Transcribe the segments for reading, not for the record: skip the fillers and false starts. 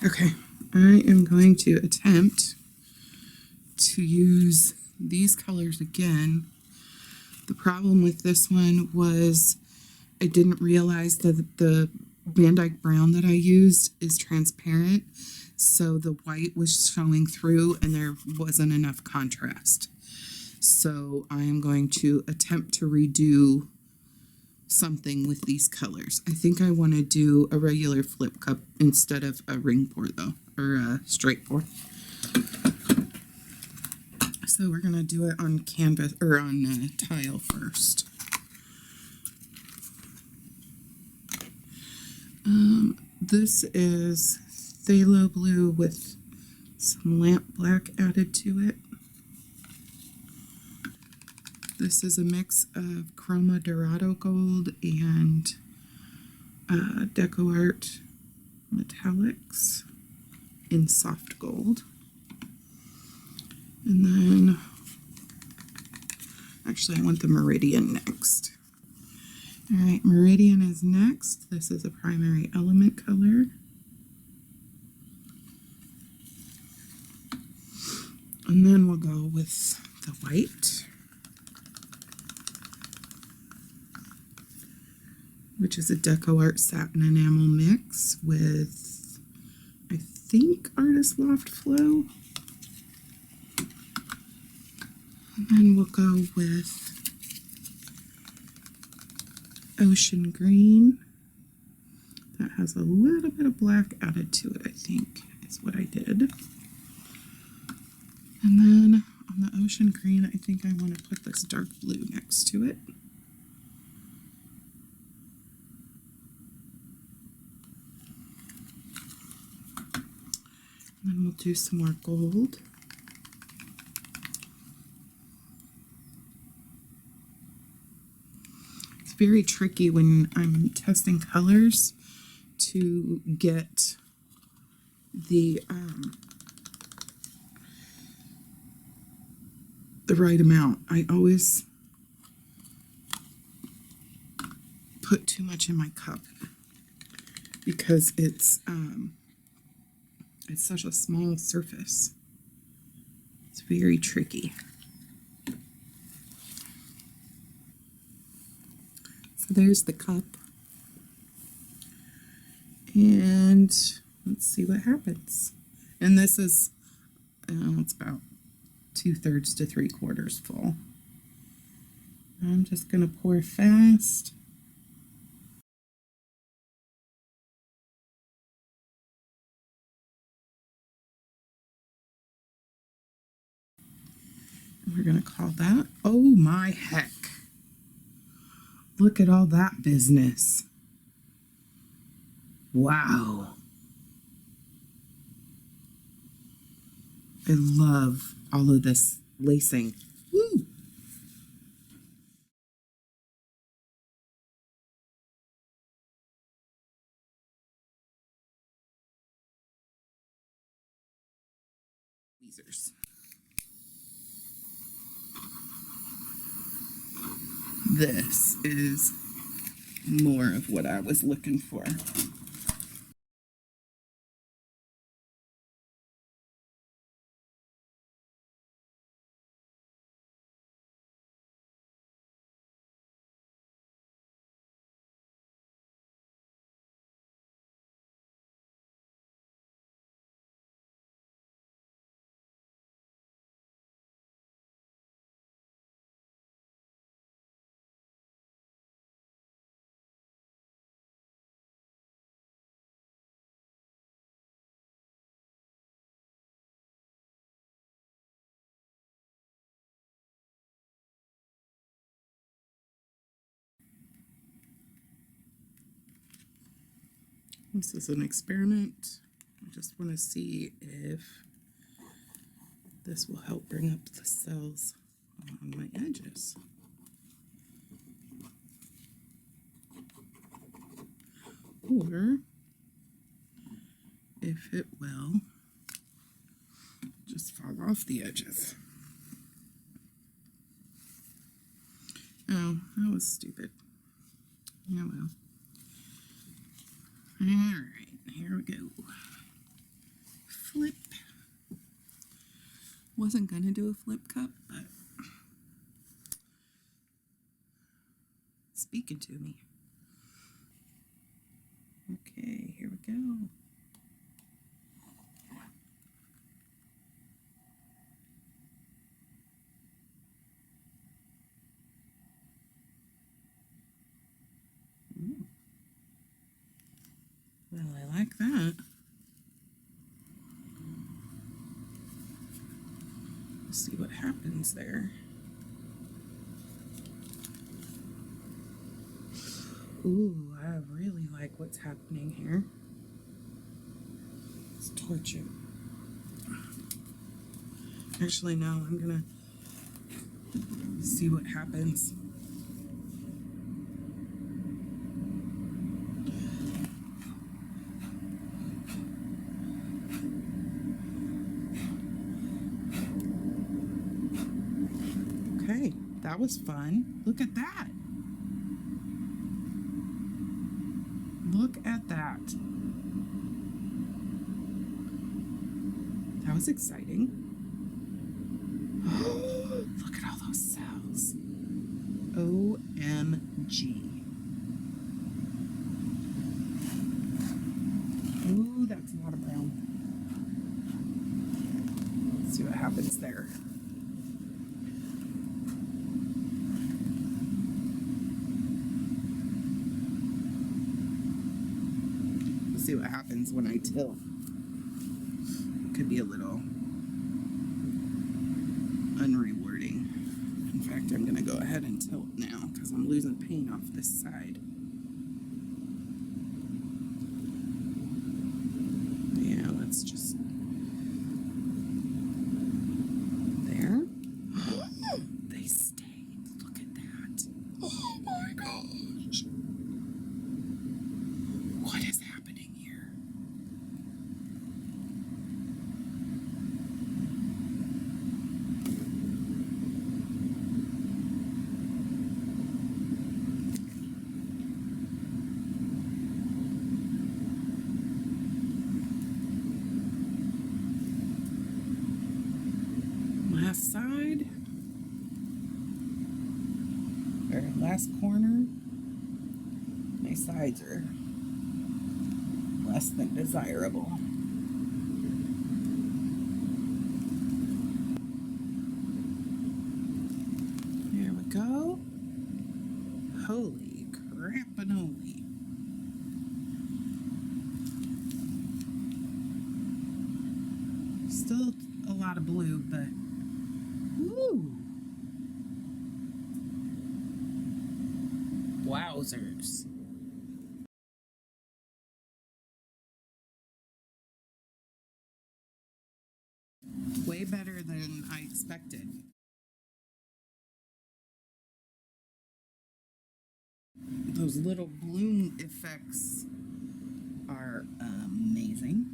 Okay, I am going to attempt to use these colors again. The problem with this one was I didn't realize that the Van Dyke brown that I used is transparent, so the white was showing through and there wasn't enough contrast. So I am going to attempt to redo something with these colors. I think I want to do a regular flip cup instead of a ring pour though, or a straight pour. So we're going to do it on canvas or on tile first. This is phthalo blue with some lamp black added to it. This is a mix of Chroma Dorado Gold and Deco Art Metallics in soft gold. And then, actually I want the Meridian next. Alright, Meridian is next. This is a primary element color. And then we'll go with the white, which is a Deco Art Satin Enamel mix with, I think, Artist Loft Flow. And then we'll go with Ocean Green. That has a little bit of black added to it, I think, is what I did. And then on the Ocean Green, I think I want to put this dark blue next to it. And then we'll do some more gold. It's very tricky when I'm testing colors to get the right amount. I always put too much in my cup because it's such a small surface. It's very tricky. So there's the cup. And let's see what happens. And this is, it's about 2/3 to 3/4 full. I'm just going to pour fast. And we're going to call that, oh my heck. Look at all that business. Wow. I love all of this lacing. Woo! Tweezers. This is more of what I was looking for. This is an experiment. I just want to see if this will help bring up the cells on my edges. Or if it will just fall off the edges. Oh, that was stupid. Oh well. Alright, here we go. Wasn't gonna do a flip cup, but speaking to me. Okay, here we go. Ooh. Well, I like that. Let's see what happens there. Ooh, I really like what's happening here. Let's torch it. Actually, no, I'm gonna see what happens. Okay, that was fun. Look at that. Look at that. That was exciting. Look at all those cells. OMG. Ooh, that's a lot of brown. Let's see what happens there. Let's see what happens when I tilt. It could be a little unrewarding. In fact, I'm going to go ahead and tilt now because I'm losing paint off this side. Yeah, let's just... There. They stayed. Look at that. Oh my gosh. What is happening here? Last side, or last corner. My sides are less than desirable. There we go. Holy crap-a-noli. Still a lot of blue, but woo! Wowzers. Way better than I expected. Those little bloom effects are amazing.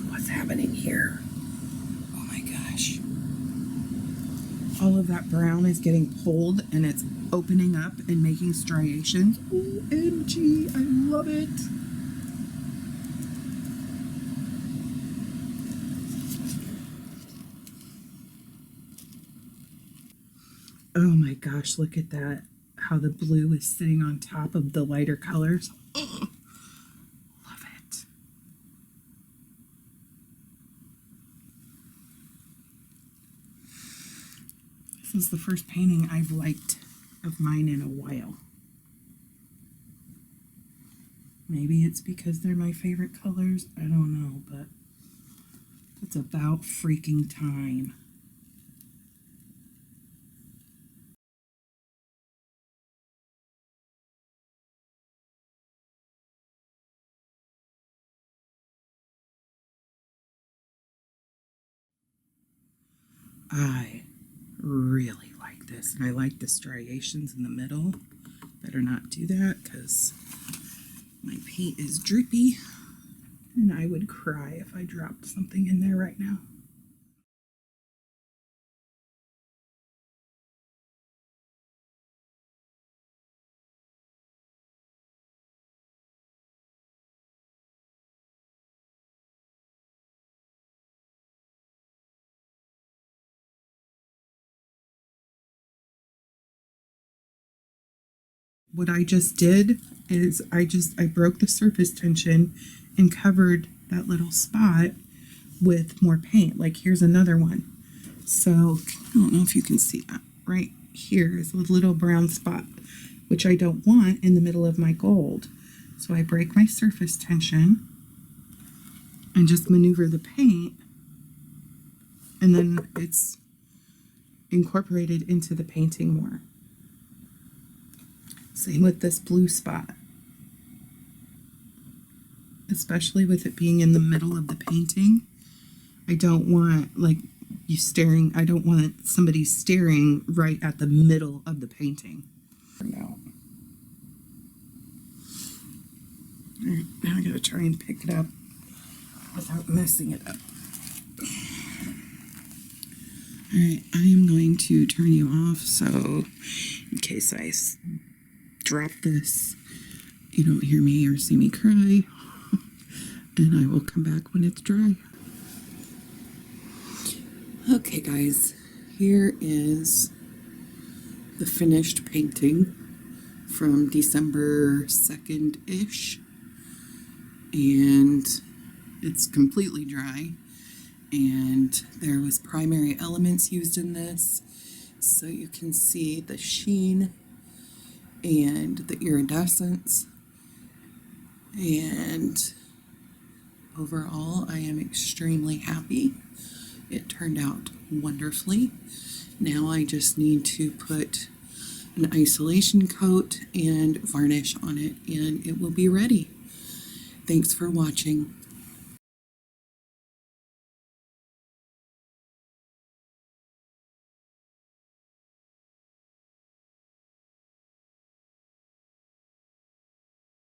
What's happening here? Oh my gosh. All of that brown is getting pulled and it's opening up and making striations. OMG, I love it. Oh my gosh, look at that. How the blue is sitting on top of the lighter colors. Oh, love it. This is the first painting I've liked of mine in a while. Maybe it's because they're my favorite colors. I don't know, but it's about freaking time. I really like this, and I like the striations in the middle. Better not do that because my paint is drippy, and I would cry if I dropped something in there right now. What I just did is I broke the surface tension and covered that little spot with more paint. Like here's another one. So I don't know if you can see that. Right here is a little brown spot, which I don't want in the middle of my gold. So I break my surface tension and just maneuver the paint, and then it's incorporated into the painting more. Same with this blue spot, especially with it being in the middle of the painting. I don't want like you staring, I don't want somebody staring right at the middle of the painting. No. All right, now I gotta try and pick it up without messing it up. All right, I am going to turn you off, so in case I drop this, you don't hear me or see me cry, and I will come back when it's dry. Okay guys, here is the finished painting from December 2nd-ish, and it's completely dry, and there was primary elements used in this, so you can see the sheen and the iridescence, and overall I am extremely happy. It turned out wonderfully. Now I just need to put an isolation coat and varnish on it, and it will be ready. Thanks for watching.